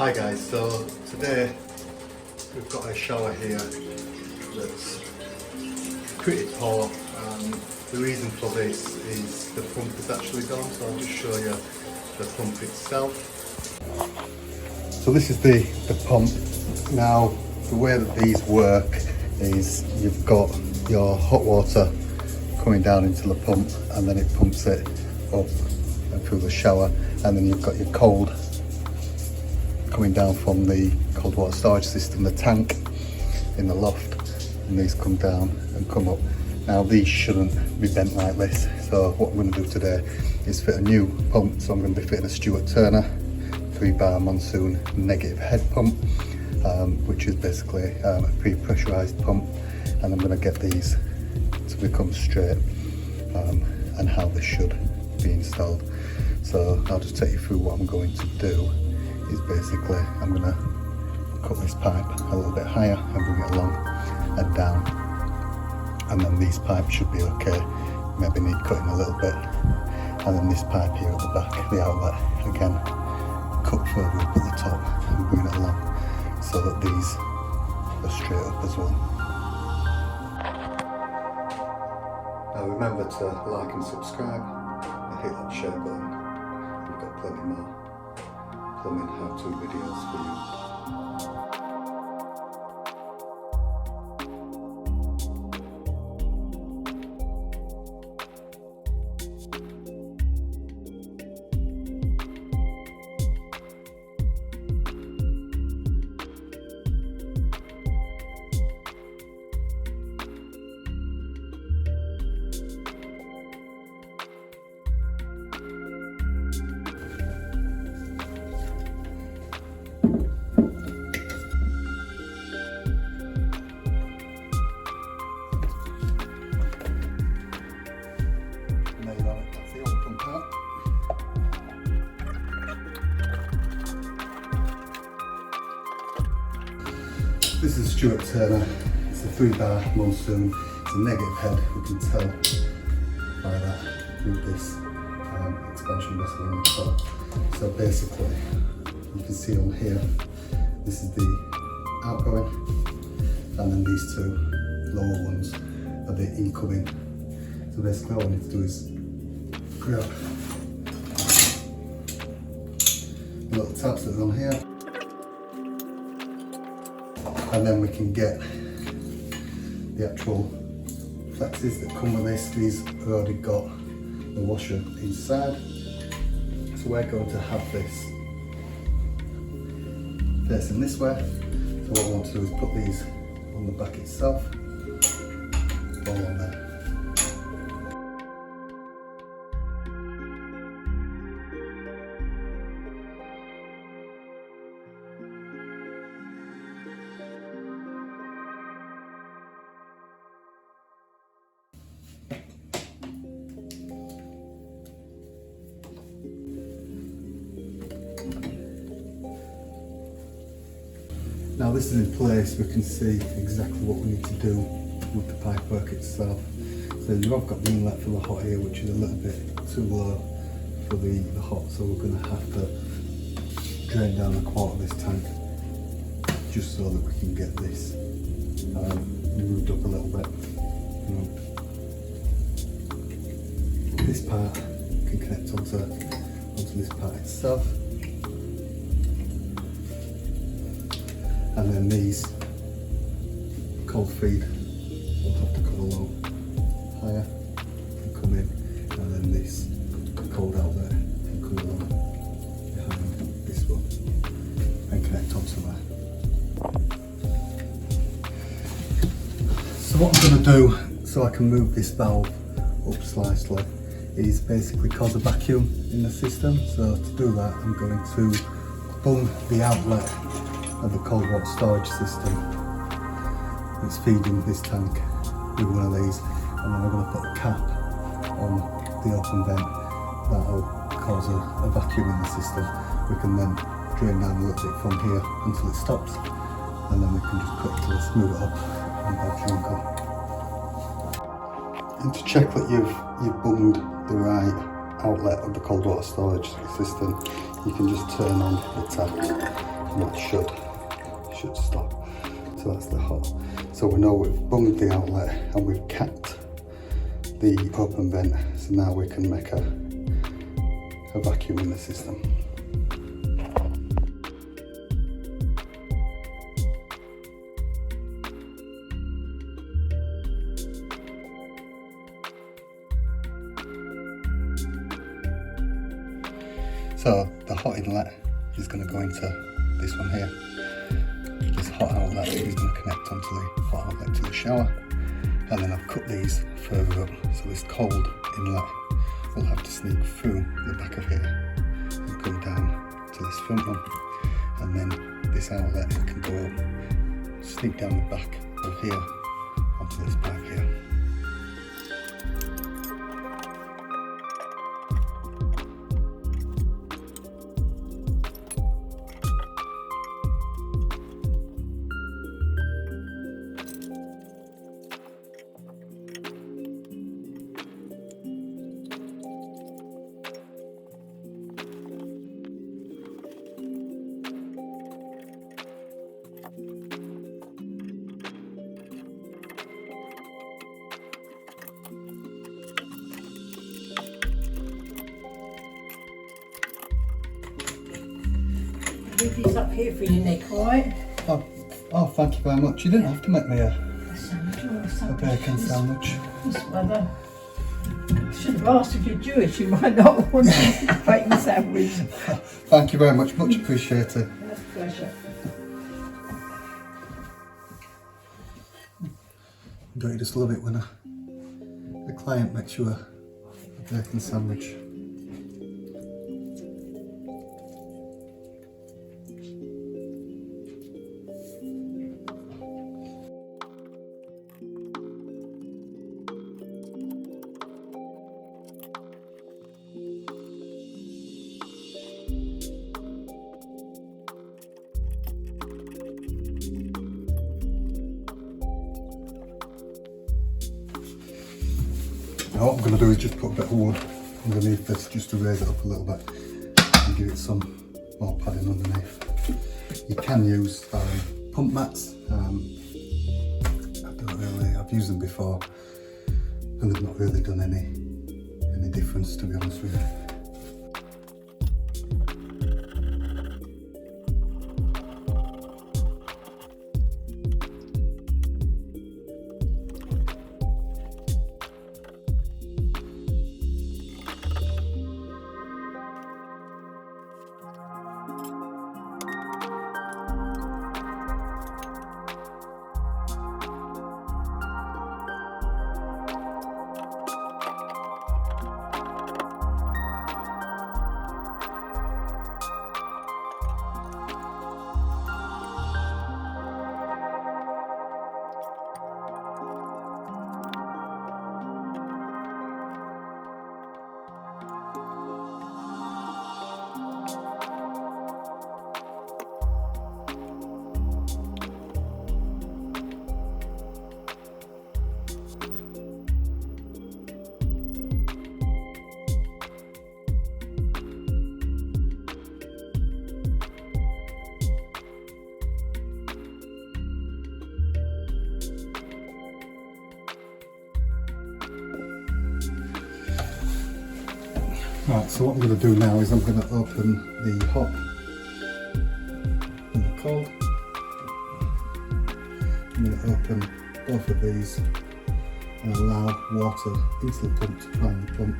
Hi guys, so today we've got a shower here that's pretty poor, and the reason for this is the pump is actually gone, so I'll just show you the pump itself. So this is the pump. Now the way that these work is you've got your hot water coming down into the pump and then it pumps it up and through the shower, and then you've got your cold coming down from the cold water storage system, the tank in the loft, and these come down and come up. Now these shouldn't be bent like this, so what I'm going to do today is fit a new pump. So I'm going to be fitting a Stewart Turner 3-bar Monsoon negative head pump, which is basically a pre-pressurized pump, and I'm going to get these to become straight and how they should be installed. So I'll just take you through what I'm going to do. Is basically I'm going to cut this pipe a little bit higher and bring it along and down, and then these pipes should be okay, maybe need cutting a little bit, and then this pipe here at the back, the outlet, again cut further up at the top and bring it along so that these are straight up as well. Now remember to like and subscribe and hit that share button. We've got plenty more plumbing how-to videos for you. This is Stewart Turner. It's a 3-bar Monsoon. It's a negative head, we can tell by that with this expansion vessel on the top. So basically, you can see on here, this is the outgoing, and then these two lower ones are the incoming. So basically all I need to do is grab the little tabs that are on here, and then we can get the actual flexes that come with this. These have already got the washer inside, so we're going to have this facing this way. So what I want to do is put these on the back itself, all on there. Now this is in place, we can see exactly what we need to do with the pipework itself. So you've got the inlet for the hot air, which is a little bit too low for the hot, so we're going to have to drain down a quarter of this tank just so that we can get this moved up a little bit. This part can connect onto this part itself. And then these cold feed will have to come along higher and come in, and then this cold outlet can come along behind this one and connect onto there. So what I'm going to do so I can move this valve up slightly is basically cause a vacuum in the system. So to do that, I'm going to bung the outlet of the cold water storage system that's feeding this tank with one of these, and then I'm going to put a cap on the open vent that'll cause a vacuum in the system. We can then drain down a little bit from here until it stops, and then we can just quickly smooth it up and vacuum go. And to check that you've bunged the right outlet of the cold water storage system, you can just turn on the tap and that should stop. So that's the hot. So we know we've bunged the outlet and we've capped the open vent, so now we can make a vacuum in the system. So the hot inlet is going to go into this one here. This hot outlet is going to connect onto the hot outlet to the shower, and then I've cut these further up, so this cold inlet will have to sneak through the back of here and come down to this front one, and then this outlet can go sneak down the back of here onto this pipe here. Leave these up here for you, Nick, alright? Oh, thank you very much. You didn't have to make me a A bacon sandwich. This weather. I should have asked if you're Jewish, you might not want a bacon sandwich. Thank you very much appreciated. That's a pleasure. Don't you just love it when a client makes you a bacon sandwich? Now what I'm going to do is just put a bit of wood underneath this just to raise it up a little bit and give it some more padding underneath. You can use pump mats. I've used them before and they've not really done any difference, to be honest with you. Right, so what I'm going to do now is I'm going to open the hot and the cold. I'm going to open both of these and allow water into the pump to prime the pump.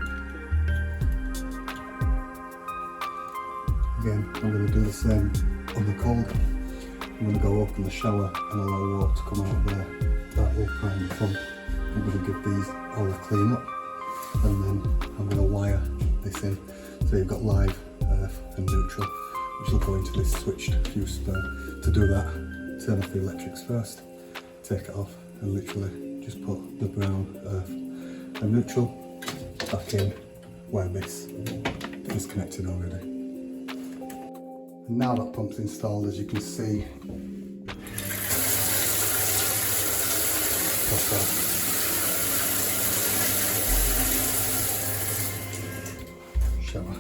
Again, I'm going to do the same on the cold. I'm going to go open the shower and allow water to come out of there. That will prime the pump. I'm going to give these all a clean up, and then I'm going to wire this in. So you've got live, earth and neutral, which will go into this switched fuse spur. To do that, turn off the electrics first, take it off and literally just put the brown, earth and neutral back in where this is connected already. And now that pump's installed, as you can see, that's off. Shower.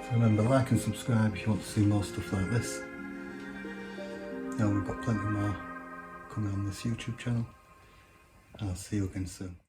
So remember, like and subscribe if you want to see more stuff like this. Now we've got plenty more coming on this YouTube channel, and I'll see you again soon.